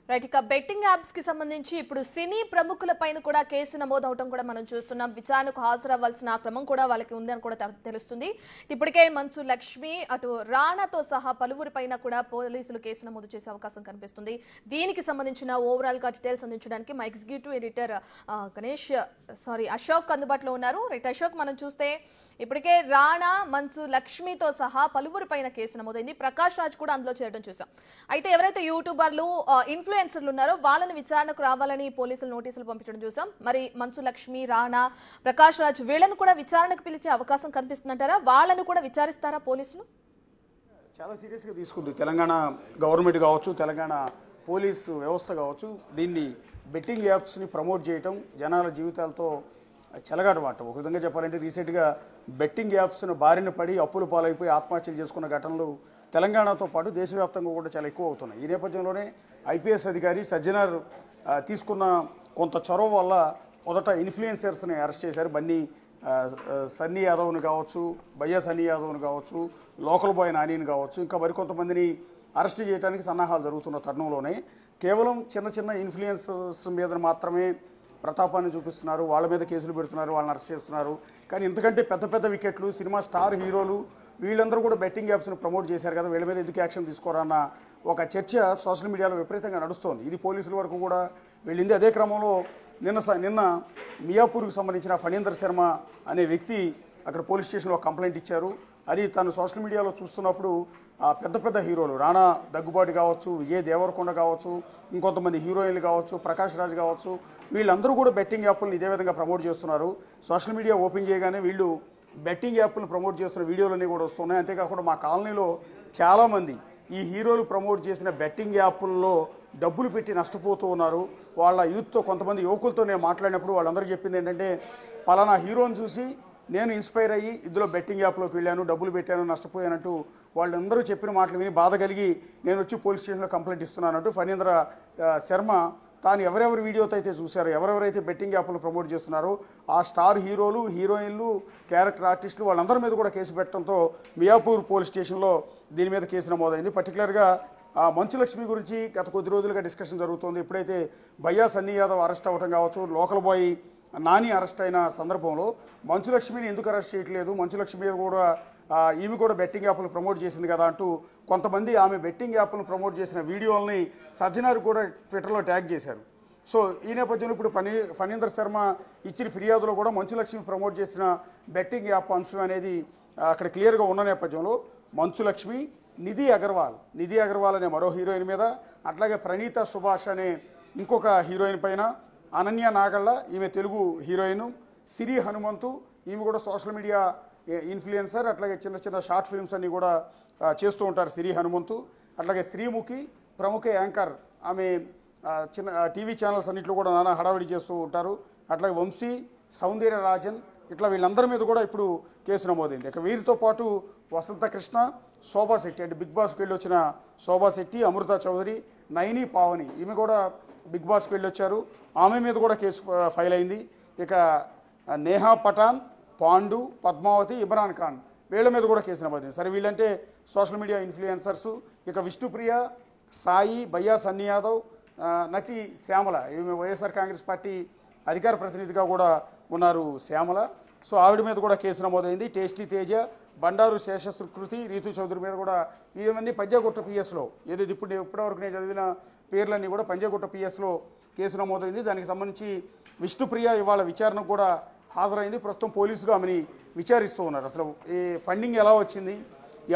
Right ఇక betting apps కి సంబంధించి ఇప్పుడు సినీ ప్రముఖుల పైన కూడా కేసు నమోదవడం కూడా మనం చూస్తున్నాం. విచారణకు హాజరవ్వాల్సిన క్రమం కూడా వాళ్ళకి ఉందని కూడా తెలుస్తుంది. ఇప్పటికే మంచు లక్ష్మి అటు రాణాతో సహా పలువురి పైన కూడా పోలీసులు కేసు నమోదు చేసే అవకాశం కనిపిస్తుంది. దీనికి సంబంధించిన ఓవరాల్ గా డీటెయిల్స్ అందించడానికి మా ఎగ్జిక్యూటివ్ ఎడిటర్ అశోక్ అందుబాటులో ఉన్నారు. రైట్ అశోక్, మనం చూస్తే ఇప్పటికే రాణా, మంచు లక్ష్మితో సహా పలువురి పైన కేసు నమోదైంది. ప్రకాష్ రాజ్ కూడా అందులో చేరడం చూసాం. అయితే ఎవరైతే యూట్యూబర్లు ఇన్ఫ్లుయెన్సర్లు ఉన్నారో వాళ్ళని విచారణకు రావాలని పోలీసులు నోటీసులు పంపించడం చూసాం. మరి మంచు లక్ష్మి, రాణా, ప్రకాష్ రాజ్ వీళ్ళను కూడా విచారణకు పిలిచే అవకాశం కనిపిస్తుందంటారా? వాళ్ళను కూడా విచారిస్తారా పోలీసులు? చాలా సీరియస్గా తీసుకుంది తెలంగాణ గవర్నమెంట్ కావచ్చు, తెలంగాణ పోలీసు వ్యవస్థ కావచ్చు. దీన్ని బెట్టింగ్ యాప్స్ని ప్రమోట్ చేయటం జనాల జీవితాలతో చెలగాటమాట. ఒక విధంగా చెప్పాలంటే రీసెంట్గా బెట్టింగ్ యాప్స్ను బారిన పడి అప్పులు పాలైపోయి ఆత్మహత్యలు చేసుకున్న ఘటనలు తెలంగాణతో పాటు దేశవ్యాప్తంగా కూడా చాలా ఎక్కువ అవుతున్నాయి. ఈ నేపథ్యంలోనే ఐపీఎస్ అధికారి సజ్జనార్ తీసుకున్న కొంత చొరవ వల్ల మొదట ఇన్ఫ్లుయెన్సర్స్ని అరెస్ట్ చేశారు. సన్నీ యాదవ్ని కావచ్చు, భయ్యా సన్నీ యాదవ్ని కావచ్చు, లోకల్ బాయ్ నానిని కావచ్చు, ఇంకా మరికొంతమందిని అరెస్ట్ చేయడానికి సన్నాహాలు జరుగుతున్న తరుణంలోనే కేవలం చిన్న చిన్న ఇన్ఫ్లుయెన్సర్స్ మీద మాత్రమే ప్రతాపాన్ని చూపిస్తున్నారు, వాళ్ళ మీద కేసులు పెడుతున్నారు, వాళ్ళని అరెస్ట్ చేస్తున్నారు. కానీ ఇంతకంటే పెద్ద పెద్ద వికెట్లు, సినిమా స్టార్ హీరోలు వీళ్ళందరూ కూడా బెట్టింగ్ యాప్స్ని ప్రమోట్ చేశారు కదా, వీళ్ళ మీద ఎందుకు యాక్షన్ తీసుకోరన్న ఒక చర్చ సోషల్ మీడియాలో విపరీతంగా నడుస్తోంది. ఇది పోలీసుల వరకు కూడా వెళ్ళింది. అదే క్రమంలో నిన్న మియాపూర్కి సంబంధించిన ఫణీందర్ శర్మ అనే వ్యక్తి అక్కడ పోలీస్ స్టేషన్లో కంప్లైంట్ ఇచ్చారు. అది తను సోషల్ మీడియాలో చూస్తున్నప్పుడు పెద్ద పెద్ద హీరోలు రాణా దగ్గుబాటి కావచ్చు, విజయ్ దేవరకొండ కావచ్చు, ఇంకొంతమంది హీరోయిన్లు కావచ్చు, ప్రకాష్ రాజ్ కావచ్చు, వీళ్ళందరూ కూడా బెట్టింగ్ యాప్లను ఇదే విధంగా ప్రమోట్ చేస్తున్నారు. సోషల్ మీడియా ఓపెన్ చేయగానే వీళ్ళు బెట్టింగ్ యాప్లను ప్రమోట్ చేస్తున్న వీడియోలన్నీ కూడా వస్తున్నాయి. అంతేకాకుండా మా కాలనీలో చాలామంది ఈ హీరోలు ప్రమోట్ చేసిన బెట్టింగ్ యాప్ల్లో డబ్బులు పెట్టి నష్టపోతూ ఉన్నారు. వాళ్ళ యూత్తో కొంతమంది యువకులతో నేను మాట్లాడినప్పుడు వాళ్ళందరూ చెప్పింది ఏంటంటే, పలానా హీరోని చూసి నేను ఇన్స్పైర్ అయ్యి ఇందులో బెట్టింగ్ యాప్లోకి వెళ్ళాను, డబ్బులు పెట్టాను, నష్టపోయానంటూ వాళ్ళందరూ చెప్పిన మాటలు విని బాధ కలిగి నేను వచ్చి పోలీస్ స్టేషన్లో కంప్లైంట్ ఇస్తున్నానంటూ ఫణీంద్ర శర్మ తాను ఎవరెవరి వీడియోతో అయితే చూశారో, ఎవరెవరైతే బెట్టింగ్ యాప్లు ప్రమోట్ చేస్తున్నారో ఆ స్టార్ హీరోలు, హీరోయిన్లు, క్యారెక్టర్ ఆర్టిస్టులు వాళ్ళందరి మీద కూడా కేసు పెట్టడంతో మియాపూర్ పోలీస్ స్టేషన్లో దీని మీద కేసు నమోదైంది. పర్టికులర్గా మంచు లక్ష్మి గురించి గత కొద్ది రోజులుగా డిస్కషన్ జరుగుతోంది. ఎప్పుడైతే భయ్యా సన్నీ యాదవ్ అరెస్ట్ అవ్వడం కావచ్చు, లోకల్ బాయ్ నాని అరెస్ట్ అయిన సందర్భంలో మంచు లక్ష్మిని ఎందుకు అరెస్ట్ చేయట్లేదు, మంచు లక్ష్మి కూడా ఈమె కూడా బెట్టింగ్ యాప్లు ప్రమోట్ చేసింది కదా అంటూ కొంతమంది ఆమె బెట్టింగ్ యాప్లను ప్రమోట్ చేసిన వీడియోలని సజ్జనార్ కూడా ట్విట్టర్లో ట్యాగ్ చేశారు. సో ఈ నేపథ్యంలో ఇప్పుడు ఫణీందర్ శర్మ ఇచ్చిన ఫిర్యాదులో కూడా మంచు లక్ష్మి ప్రమోట్ చేసిన బెట్టింగ్ యాప్ అంశం అనేది అక్కడ క్లియర్గా ఉన్న నేపథ్యంలో మంచు లక్ష్మి, నిధి అగర్వాల్ అనే మరో హీరోయిన్ మీద, అట్లాగే ప్రణీత సుభాష్ అనే ఇంకొక హీరోయిన్ పైన, అనన్య నాగళ్ళ ఈమె తెలుగు హీరోయిన్, సిరి హనుమంతు ఈమె కూడా సోషల్ మీడియా ఇన్ఫ్లుయెన్సర్, అట్లాగే చిన్న చిన్న షార్ట్ ఫిల్మ్స్ అన్నీ కూడా చేస్తూ ఉంటారు సిరి హనుమంతు. అట్లాగే శ్రీముఖి ప్రముఖ యాంకర్, ఆమె చిన్న టీవీ ఛానల్స్ అన్నింటిలో కూడా నానా హడావిడి చేస్తూ ఉంటారు. అట్లాగే వంశీ, సౌందర్య రాజన్, ఇట్లా వీళ్ళందరి మీద కూడా ఇప్పుడు కేసు నమోదైంది. ఇక వీరితో పాటు వసంత కృష్ణ, శోభా శెట్టి అంటే బిగ్ బాస్కి వెళ్ళి వచ్చిన శోభా శెట్టి, అమృత చౌదరి, నైని పావని ఈమె కూడా బిగ్ బాస్కి వెళ్ళి వచ్చారు, ఆమె మీద కూడా కేసు ఫైల్ అయింది. ఇక నేహా పఠాన్, పాండు, పద్మావతి, ఇమ్రాన్ ఖాన్ వీళ్ళ మీద కూడా కేసు నమోదైంది. సరే వీళ్ళంటే సోషల్ మీడియా ఇన్ఫ్లుయెన్సర్సు. ఇక విష్ణుప్రియ, సాయి, భయ్యా సన్నీ యాదవ్, నటి శ్యామల ఈమె వైఎస్ఆర్ కాంగ్రెస్ పార్టీ అధికార ప్రతినిధిగా కూడా ఉన్నారు శ్యామల. సో ఆవిడ మీద కూడా కేసు నమోదైంది. టేస్టీ తేజ, బండారు శేషశృకృతి, రీతు చౌదరి మీద కూడా ఇవన్నీ పంజాగుట్ట పిఎస్లో ఏదైతే ఇప్పటివరకు నేను చదివిన పేర్లన్నీ కూడా పంజాగుట్ట పిఎస్లో కేసు నమోదైంది. దానికి సంబంధించి విష్ణుప్రియ ఇవాళ విచారణకు కూడా హాజరైంది. ప్రస్తుతం పోలీసులు ఆమెని విచారిస్తూ ఉన్నారు. అసలు ఈ ఫండింగ్ ఎలా వచ్చింది,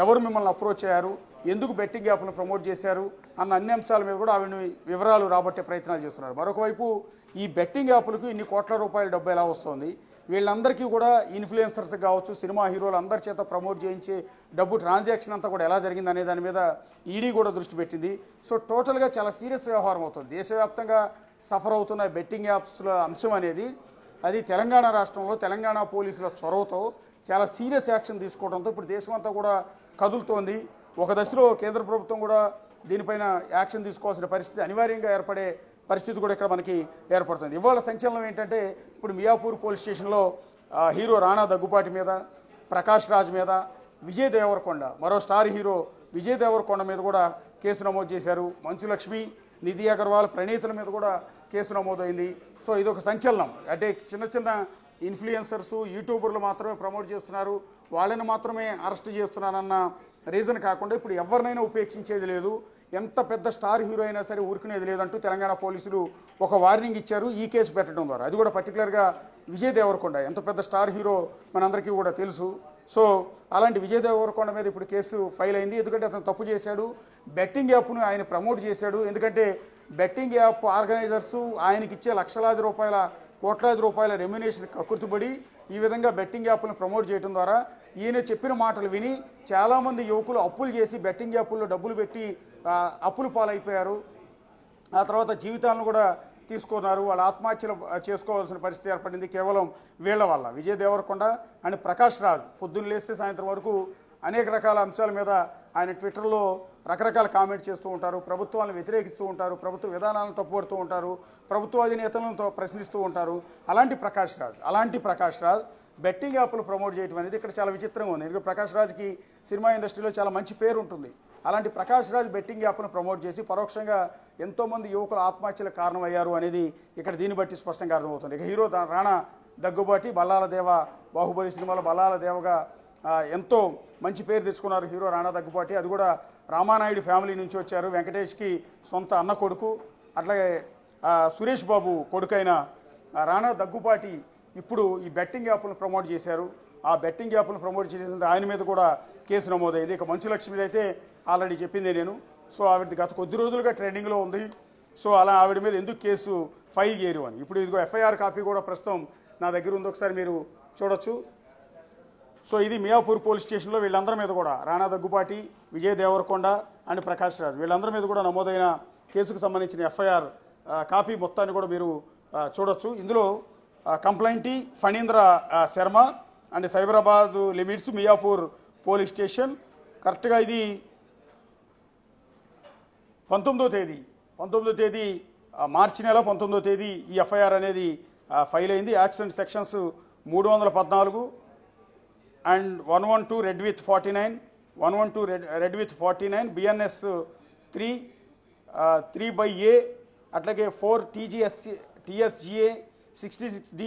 ఎవరు మిమ్మల్ని అప్రోచ్ అయ్యారు, ఎందుకు బెట్టింగ్ యాప్ను ప్రమోట్ చేశారు అన్న అన్ని అంశాల మీద కూడా ఆవిడ వివరాలు రాబట్టే ప్రయత్నాలు చేస్తున్నారు. మరొకవైపు ఈ బెట్టింగ్ యాప్లకు ఇన్ని కోట్ల రూపాయల డబ్బు ఎలా వస్తుంది, వీళ్ళందరికీ కూడా ఇన్ఫ్లుయెన్సర్స్ కావచ్చు, సినిమా హీరోలు అందరి చేత ప్రమోట్ చేయించే డబ్బు ట్రాన్సాక్షన్ అంతా కూడా ఎలా జరిగింది అనే దాని మీద ఈడీ కూడా దృష్టి పెట్టింది. సో టోటల్గా చాలా సీరియస్ వ్యవహారం అవుతుంది. దేశవ్యాప్తంగా సఫర్ అవుతున్న బెట్టింగ్ యాప్స్ల అంశం అనేది అది తెలంగాణ రాష్ట్రంలో తెలంగాణ పోలీసుల చొరవతో చాలా సీరియస్ యాక్షన్ తీసుకోవడంతో ఇప్పుడు దేశమంతా కూడా కదులుతోంది. ఒక దశలో కేంద్ర ప్రభుత్వం కూడా దీనిపైన యాక్షన్ తీసుకోవాల్సిన పరిస్థితి అనివార్యంగా ఏర్పడే పరిస్థితి కూడా ఇక్కడ మనకి ఏర్పడుతుంది. ఇవాళ సంచలనం ఏంటంటే ఇప్పుడు మియాపూర్ పోలీస్ స్టేషన్లో హీరో రాణా దగ్గుపాటి మీద, ప్రకాష్ రాజ్ మీద, విజయ్ దేవరకొండ మరో స్టార్ హీరో విజయ్ దేవరకొండ మీద కూడా కేసు నమోదు చేశారు. మంచు లక్ష్మి, నిధి అగర్వాల్, ప్రణీతుల మీద కూడా కేసు నమోదైంది. సో ఇది ఒక సంచలనం. అంటే చిన్న చిన్న ఇన్ఫ్లుయెన్సర్స్, యూట్యూబర్లు మాత్రమే ప్రమోట్ చేస్తున్నారు, వాళ్ళని మాత్రమే అరెస్ట్ చేస్తున్నారన్న రీజన్ కాకుండా ఇప్పుడు ఎవరినైనా ఉపేక్షించేది లేదు, ఎంత పెద్ద స్టార్ హీరో అయినా సరే ఊరుకునేది లేదంటూ తెలంగాణ పోలీసులు ఒక వార్నింగ్ ఇచ్చారు ఈ కేసు పెట్టడం ద్వారా. అది కూడా పర్టికులర్గా విజయ్ దేవరకొండ, ఎంత పెద్ద స్టార్ హీరో మనందరికీ కూడా తెలుసు. సో అలాంటి విజయ్ దేవరకొండ మీద ఇప్పుడు కేసు ఫైల్ అయింది. ఎందుకంటే అతను తప్పు చేశాడు, బెట్టింగ్ యాప్ను ఆయన ప్రమోట్ చేశాడు. ఎందుకంటే బెట్టింగ్ యాప్ ఆర్గనైజర్సు ఆయనకి ఇచ్చే లక్షలాది రూపాయల, కోట్లాది రూపాయల రెమ్యునేషన్ కక్కుర్తిపడి ఈ విధంగా బెట్టింగ్ యాప్ను ప్రమోట్ చేయడం ద్వారా ఈయన చెప్పిన మాటలు విని చాలామంది యువకులు అప్పులు చేసి బెట్టింగ్ యాప్ల్లో డబ్బులు పెట్టి అప్పులు పాలైపోయారు. ఆ తర్వాత జీవితాలను కూడా తీసుకున్నారు. వాళ్ళు ఆత్మహత్యలు చేసుకోవాల్సిన పరిస్థితి ఏర్పడింది కేవలం వీళ్ల వల్ల. విజయ్ దేవరకొండ అండ్ ప్రకాష్ రాజ్ పొద్దున్న లేస్తే సాయంత్రం వరకు అనేక రకాల అంశాల మీద ఆయన ట్విట్టర్లో రకరకాల కామెంట్ చేస్తూ ఉంటారు, ప్రభుత్వాలను వ్యతిరేకిస్తూ ఉంటారు, ప్రభుత్వ విధానాలను తప్పుపడుతూ ఉంటారు, ప్రభుత్వ అధినేతలను ప్రశ్నిస్తూ ఉంటారు. అలాంటి ప్రకాష్ రాజ్ బెట్టింగ్ యాప్లు ప్రమోట్ చేయడం అనేది ఇక్కడ చాలా విచిత్రంగా ఉంది. ఎందుకంటే ప్రకాష్ రాజ్కి సినిమా ఇండస్ట్రీలో చాలా మంచి పేరు ఉంటుంది. అలాంటి ప్రకాష్ రాజ్ బెట్టింగ్ యాప్ను ప్రమోట్ చేసి పరోక్షంగా ఎంతోమంది యువకులు ఆత్మహత్యలకు కారణమయ్యారు అనేది ఇక్కడ దీన్ని బట్టి స్పష్టంగా అర్థమవుతుంది. ఇక హీరో రాణా దగ్గుబాటి, బల్లాల దేవ, బాహుబలి సినిమాలో బల్లాల దేవగా ఎంతో మంచి పేరు తెచ్చుకున్నారు హీరో రాణా దగ్గుబాటి. అది కూడా రామానాయుడు ఫ్యామిలీ నుంచి వచ్చారు. వెంకటేష్కి సొంత అన్న కొడుకు. అట్లాగే సురేష్ బాబు కొడుకైన రాణా దగ్గుబాటి ఇప్పుడు ఈ బెట్టింగ్ యాప్లను ప్రమోట్ చేశారు. ఆ బెట్టింగ్ యాప్లను ప్రమోట్ చేసిన ఆయన మీద కూడా కేసు నమోదైంది. ఇక మంచు లక్ష్మి అయితే ఆల్రెడీ చెప్పిందే నేను. సో ఆవిడది గత కొద్ది రోజులుగా ట్రెండింగ్లో ఉంది. సో అలా ఆవిడ మీద ఎందుకు కేసు ఫైల్ చేయరు అని ఇప్పుడు ఇదిగో ఎఫ్ఐఆర్ కాపీ కూడా ప్రస్తుతం నా దగ్గర ఉంది, ఒకసారి మీరు చూడొచ్చు. సో ఇది మియాపూర్ పోలీస్ స్టేషన్లో వీళ్ళందరి మీద కూడా రాణా దగ్గుబాటి, విజయ్ దేవరకొండ అండ్ ప్రకాష్ రాజ్ వీళ్ళందరి మీద కూడా నమోదైన కేసుకు సంబంధించిన ఎఫ్ఐఆర్ కాపీ మొత్తాన్ని కూడా మీరు చూడొచ్చు. ఇందులో కంప్లైంటీ Phanindra Sharma and Cyberabad limits Miyapur police station. కరెక్ట్గా ఇది 19వ తేదీ మార్చి నెల 19వ తేదీ ఈ ఎఫ్ఐఆర్ అనేది ఫైల్ అయింది. Accident sections 314 and 112 red with 49 BNS 3/A అట్లాగే 4 TSGA 66D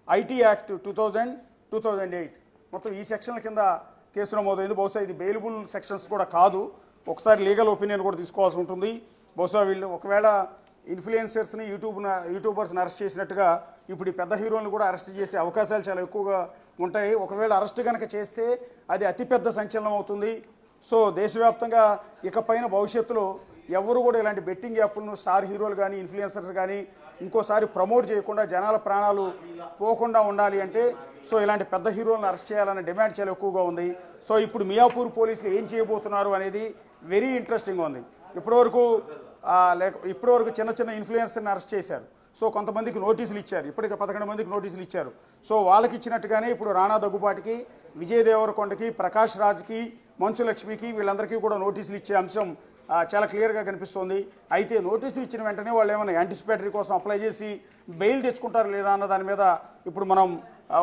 ఐటీ యాక్ట్ 2008 మొత్తం ఈ సెక్షన్ల కింద కేసు నమోదైంది. బహుశా ఇది బెయిలబుల్ సెక్షన్స్ కూడా కాదు, ఒకసారి లీగల్ ఒపీనియన్ కూడా తీసుకోవాల్సి ఉంటుంది. బహుశా వీళ్ళు ఒకవేళ ఇన్ఫ్లుయెన్సర్స్ని యూట్యూబర్స్ని అరెస్ట్ చేసినట్టుగా ఇప్పుడు ఈ పెద్ద హీరోలను కూడా అరెస్ట్ చేసే అవకాశాలు చాలా ఎక్కువగా ఉంటాయి. ఒకవేళ అరెస్ట్ కనుక చేస్తే అది అతిపెద్ద సంచలనం అవుతుంది. సో దేశవ్యాప్తంగా ఇకపైన భవిష్యత్తులో ఎవరు కూడా ఇలాంటి బెట్టింగ్ యాప్లను స్టార్ హీరోలు కానీ ఇన్ఫ్లుయెన్సర్స్ కానీ ఇంకోసారి ప్రమోట్ చేయకుండా జనాల ప్రాణాలు పోకుండా ఉండాలి అంటే సో ఇలాంటి పెద్ద హీరోలను అరెస్ట్ చేయాలనే డిమాండ్ చాలా ఎక్కువగా ఉంది. సో ఇప్పుడు మియాపూర్ పోలీసులు ఏం చేయబోతున్నారు అనేది వెరీ ఇంట్రెస్టింగ్ ఉంది. ఇప్పటివరకు చిన్న చిన్న ఇన్ఫ్లుయెన్సర్ని అరెస్ట్ చేశారు. సో కొంతమందికి నోటీసులు ఇచ్చారు, ఇప్పటికే 11 మందికి నోటీసులు ఇచ్చారు. సో వాళ్ళకి ఇచ్చినట్టుగానే ఇప్పుడు రాణా దగ్గుబాటికి, విజయ్ దేవరకొండకి, ప్రకాష్ రాజ్కి, మంచు లక్ష్మికి వీళ్ళందరికీ కూడా నోటీసులు ఇచ్చే అంశం చాలా క్లియర్గా కనిపిస్తోంది. అయితే నోటీసులు ఇచ్చిన వెంటనే వాళ్ళు ఏమైనా యాంటిసిపేటరీ కోసం అప్లై చేసి బెయిల్ తెచ్చుకుంటారు లేదా అన్న దాని మీద ఇప్పుడు మనం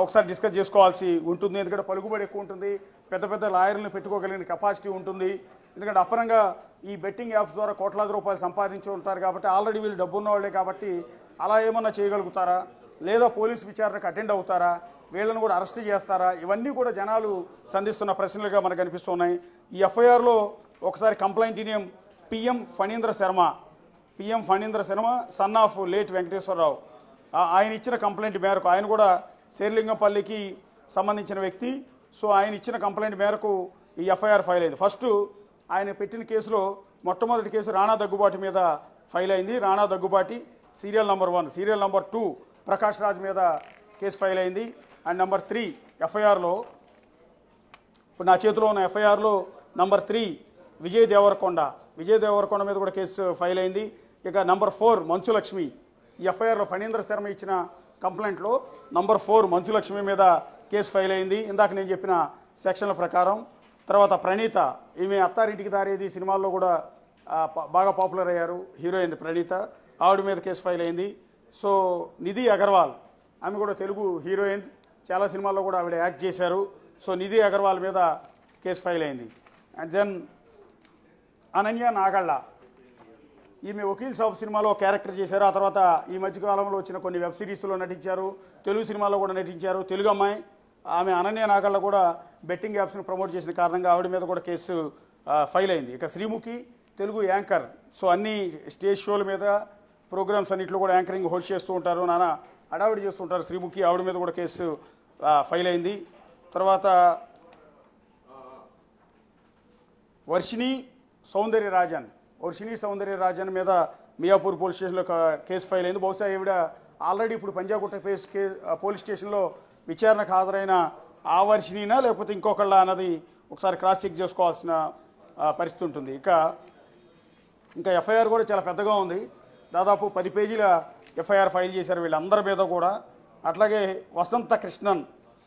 ఒకసారి డిస్కస్ చేసుకోవాల్సి ఉంటుంది. ఎందుకంటే పలుకుబడి ఎక్కువ ఉంటుంది, పెద్ద పెద్ద లాయర్లను పెట్టుకోగలిగిన కెపాసిటీ ఉంటుంది. ఎందుకంటే అపరంగా ఈ బెట్టింగ్ యాప్స్ ద్వారా కోట్లాది రూపాయలు సంపాదించి ఉంటారు కాబట్టి ఆల్రెడీ వీళ్ళు డబ్బున్న వాళ్ళే కాబట్టి అలా ఏమన్నా చేయగలుగుతారా, లేదా పోలీసు విచారణకు అటెండ్ అవుతారా, వీళ్ళను కూడా అరెస్ట్ చేస్తారా, ఇవన్నీ కూడా జనాలు సంధిస్తున్న ప్రశ్నలుగా మనకు కనిపిస్తున్నాయి. ఈ ఎఫ్ఐఆర్లో ఒకసారి complaint name PM Phanindra Sharma son of late Venkateswararao. ఆయన ఇచ్చిన కంప్లైంట్ మేరకు, ఆయన కూడా శేర్లింగంపల్లికి సంబంధించిన వ్యక్తి. సో ఆయన ఇచ్చిన కంప్లైంట్ మేరకు ఈ ఎఫ్ఐఆర్ ఫైల్ అయింది. ఫస్ట్ ఆయన పెట్టిన కేసులో మొట్టమొదటి కేసు రాణా దగ్గుబాటి మీద ఫైల్ అయింది. Rana Daggubati serial number 1, serial number 2 Prakash Raj మీద కేసు ఫైల్ అయింది. అండ్ నెంబర్ 3 ఎఫ్ఐఆర్లో, ఇప్పుడు నా చేతిలో ఉన్న ఎఫ్ఐఆర్లో నెంబర్ 3 విజయ్ దేవరకొండ మీద కూడా కేసు ఫైల్ అయింది. ఇక నెంబర్ 4 మంచు లక్ష్మి. ఈ ఎఫ్ఐఆర్లో ఫణీంద్ర శర్మ ఇచ్చిన కంప్లైంట్లో నెంబర్ 4 మంచు లక్ష్మి మీద కేసు ఫైల్ అయింది ఇందాక నేను చెప్పిన సెక్షన్ల ప్రకారం. తర్వాత ప్రణీత, ఈమె అత్తారింటికి దారేది సినిమాల్లో కూడా బాగా పాపులర్ అయ్యారు హీరోయిన్ ప్రణీత, ఆవిడ మీద కేసు ఫైల్ అయింది. సో నిధి అగర్వాల్, ఆమె కూడా తెలుగు హీరోయిన్, చాలా సినిమాల్లో కూడా ఆవిడ యాక్ట్ చేశారు. సో నిధి అగర్వాల్ మీద కేసు ఫైల్ అయింది. అండ్ దెన్ అనన్య నాగళ్ళ, ఈమె వకీల్ సాబ్ సినిమాలో క్యారెక్టర్ చేశారు. ఆ తర్వాత ఈ మధ్యకాలంలో వచ్చిన కొన్ని వెబ్ సిరీస్లో నటించారు, తెలుగు సినిమాలో కూడా నటించారు. తెలుగు అమ్మాయి ఆమె అనన్య నాగళ్ళ కూడా బెట్టింగ్ యాప్స్ని ప్రమోట్ చేసిన కారణంగా ఆవిడ మీద కూడా కేసు ఫైల్ అయింది. ఇక శ్రీముఖి తెలుగు యాంకర్, సో అన్ని స్టేజ్ షోల మీద ప్రోగ్రామ్స్ అన్నింటిలో కూడా యాంకరింగ్ హోస్ట్ చేస్తూ ఉంటారు, నానా హడావిడి చేస్తుంటారు శ్రీముఖి. ఆవిడ మీద కూడా కేసు ఫైల్ అయింది. తర్వాత వర్షిణి సౌందర్యరాజన్ మీద మియాపూర్ పోలీస్ స్టేషన్లో కేసు ఫైల్ అయింది. బహుశా ఈవిడ ఆల్రెడీ ఇప్పుడు పంజాగుట్ట పోలీస్ స్టేషన్లో విచారణకు హాజరైన ఆ వర్షిణినా లేకపోతే ఇంకొకళ్ళ అన్నది ఒకసారి క్రాస్ చెక్ చేసుకోవాల్సిన పరిస్థితి ఉంటుంది. ఇంకా ఎఫ్ఐఆర్ కూడా చాలా పెద్దగా ఉంది. దాదాపు 10 పేజీల ఎఫ్ఐఆర్ ఫైల్ చేశారు వీళ్ళందరి మీద కూడా. అట్లాగే వసంత కృష్ణన్